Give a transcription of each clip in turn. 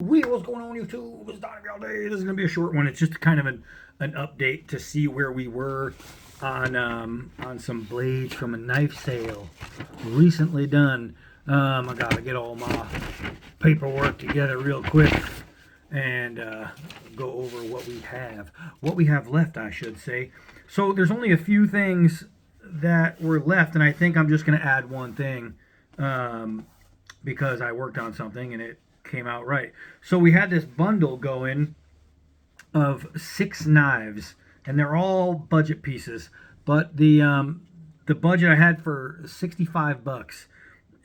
What's going on YouTube? It's Donnie all day. This is going to be a short one. It's just kind of an update to see where we were on some blades from a knife sale recently done. I got to get all my paperwork together real quick and go over what we have left, I should say. So there's only a few things that were left, and I think I'm just going to add one thing because I worked on something and it came out right. So we had this bundle going of 6 knives, and they're all budget pieces, but the budget I had for $65.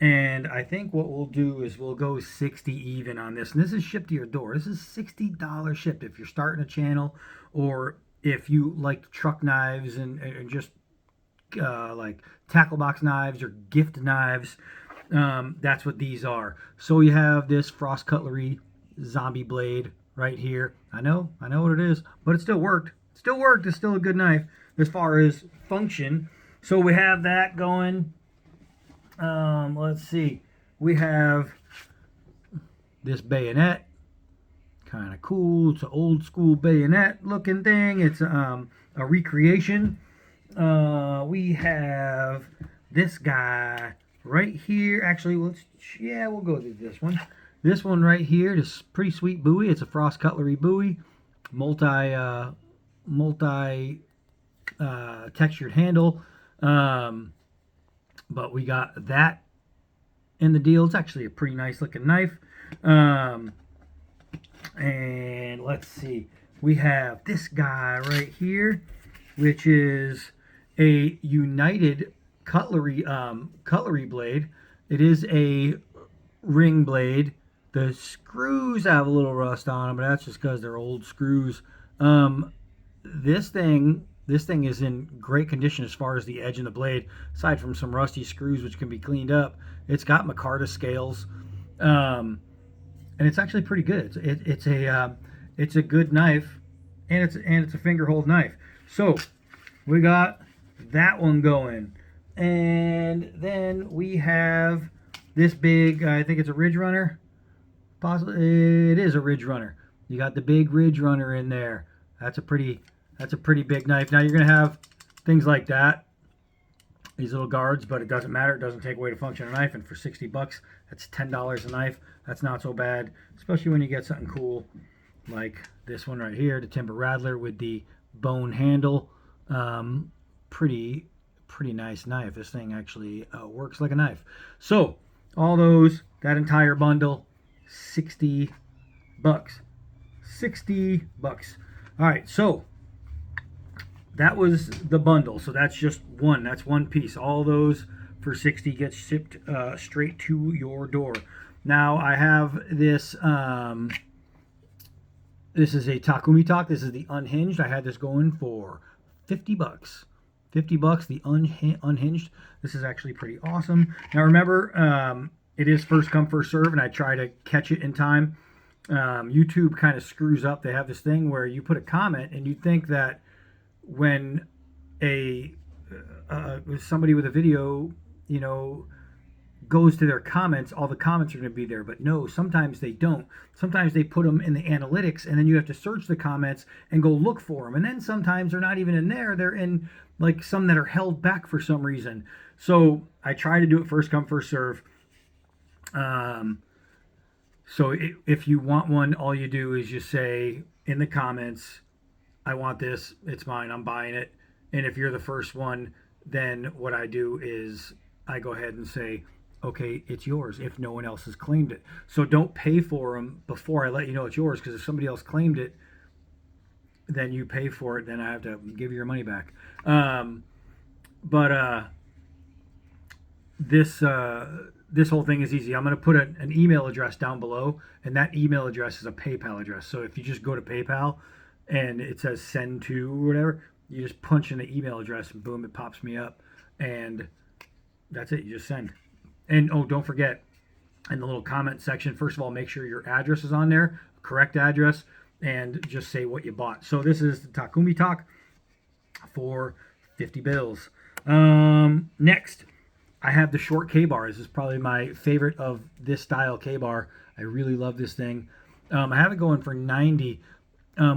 And I think what we'll do is we'll go 60 even on this. And this is shipped to your door. This is $60 shipped if you're starting a channel, or if you like truck knives and just like tackle box knives or gift knives. That's what these are. So you have this Frost Cutlery zombie blade right here. I know what it is, but it still worked. It still worked. It's still a good knife as far as function. So we have that going. Let's see. We have this bayonet. Kind of cool. It's an old school bayonet looking thing. It's a recreation. We have this guy right here. Actually, we'll go with this one. This one right here, this pretty sweet buoy. It's a Frost Cutlery buoy, multi textured handle. But we got that in the deal. It's actually a pretty nice looking knife. And let's see, we have this guy right here, which is a United cutlery blade. It is a ring blade. The screws have a little rust on them, but that's just because they're old screws. This thing is in great condition as far as the edge and the blade, aside from some rusty screws which can be cleaned up. It's got micarta scales, and it's actually pretty good. It's a good knife, and it's a finger hold knife. So we got that one going. And then we have this big, I think it's a Ridge Runner. Possibly it is a Ridge Runner. You got the big Ridge Runner in there. That's a pretty big knife. Now you're going to have things like that, these little guards, but it doesn't matter. It doesn't take away the function of a knife. And for $60, that's $10 a knife. That's not so bad, especially when you get something cool like this one right here, the Timber Rattler with the bone handle. Pretty nice knife. This thing actually works like a knife. So all those, that entire bundle, $60. $60. All right, so that was the bundle. So that's just one. That's one piece. All those for $60 get shipped straight to your door. Now I have this. This is a Takumi Talk. This is the unhinged. I had this going for $50. $50, the unhinged. This is actually pretty awesome. Now remember, it is first come, first serve, and I try to catch it in time. YouTube kind of screws up. They have this thing where you put a comment, and you think that when somebody with a video, goes to their comments, all the comments are going to be there. But no, sometimes they don't. Sometimes they put them in the analytics, and then you have to search the comments and go look for them. And then sometimes they're not even in there. They're in like some that are held back for some reason. So I try to do it first come, first serve. So if you want one, all you do is just say in the comments, I want this, it's mine, I'm buying it. And if you're the first one, then what I do is I go ahead and say, okay, it's yours if no one else has claimed it. So don't pay for them before I let you know it's yours, because if somebody else claimed it, then you pay for it, then I have to give you your money back. This whole thing is easy. I'm going to put an email address down below, and that email address is a PayPal address. So if you just go to PayPal and it says send to or whatever, you just punch in the email address and boom, it pops me up, and that's it. You just send. And oh, don't forget, in the little comment section, first of all, make sure your address is on there, correct address, and just say what you bought. So this is the Takumi Talk for $50. Next, I have the short K-bar. This is probably my favorite of this style K-bar. I really love this thing. I have it going for 90,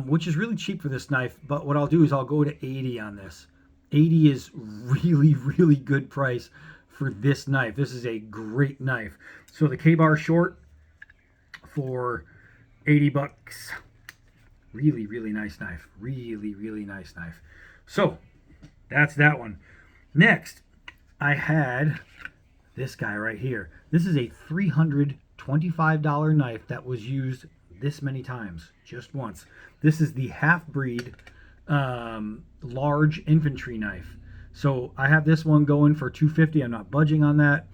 which is really cheap for this knife. But what I'll do is I'll go to 80 on this. 80 is really, really good price for this knife. This is a great knife. So the K-Bar short for 80 bucks. Really, really nice knife. Really, really nice knife. So that's that one. Next, I had this guy right here. This is a $325 knife that was used this many times, just once. This is the Half-Breed large infantry knife. So I have this one going for $250. I'm not budging on that.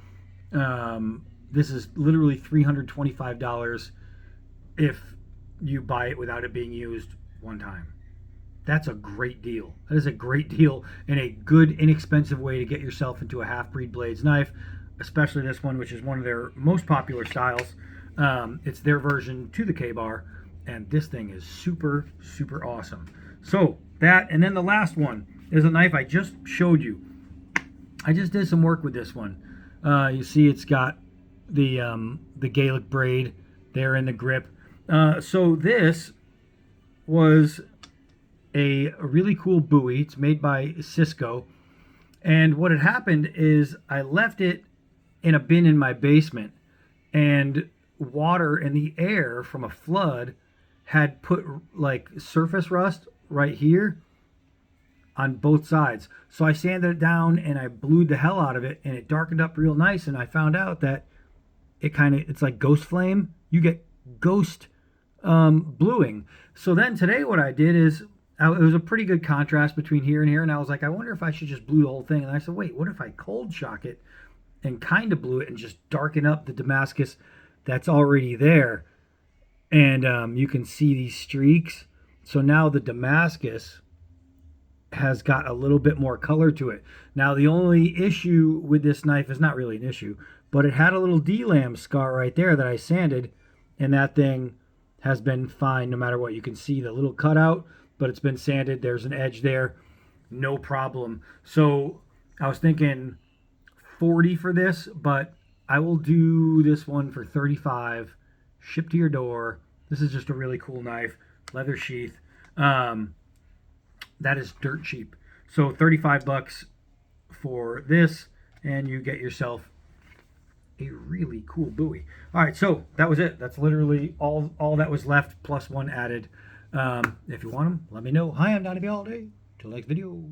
This is literally $325 if you buy it without it being used one time. That's a great deal. That is a great deal and a good, inexpensive way to get yourself into a Half-Breed Blades knife, especially this one, which is one of their most popular styles. It's their version to the K-Bar, and this thing is super, super awesome. So that, and then the last one is a knife I just showed you. I just did some work with this one. You see it's got the Gaelic braid there in the grip. So this was a really cool buoy. It's made by Cisco. And what had happened is I left it in a bin in my basement, and water and the air from a flood had put like surface rust right here on both sides. So I sanded it down and I blued the hell out of it, and it darkened up real nice. And I found out that it's like ghost flame. You get ghost bluing. So then today what I did is it was a pretty good contrast between here and here, and I was like, I wonder if I should just blue the whole thing. And I said, wait, what if I cold shock it and kind of blue it and just darken up the Damascus that's already there? And you can see these streaks. So now the Damascus has got a little bit more color to it. Now the only issue with this knife is not really an issue, but it had a little D-lam scar right there that I sanded, and that thing has been fine no matter what. You can see the little cutout, but it's been sanded. There's an edge there, no problem. So I was thinking 40 for this, but I will do this one for 35, shipped to your door. This is just a really cool knife, leather sheath. That is dirt cheap. So 35 bucks for this, and you get yourself a really cool buoy. All right, so that was it. That's literally all that was left, plus one added. If you want them, let me know. Hi, I'm Donnie all day. Till next video.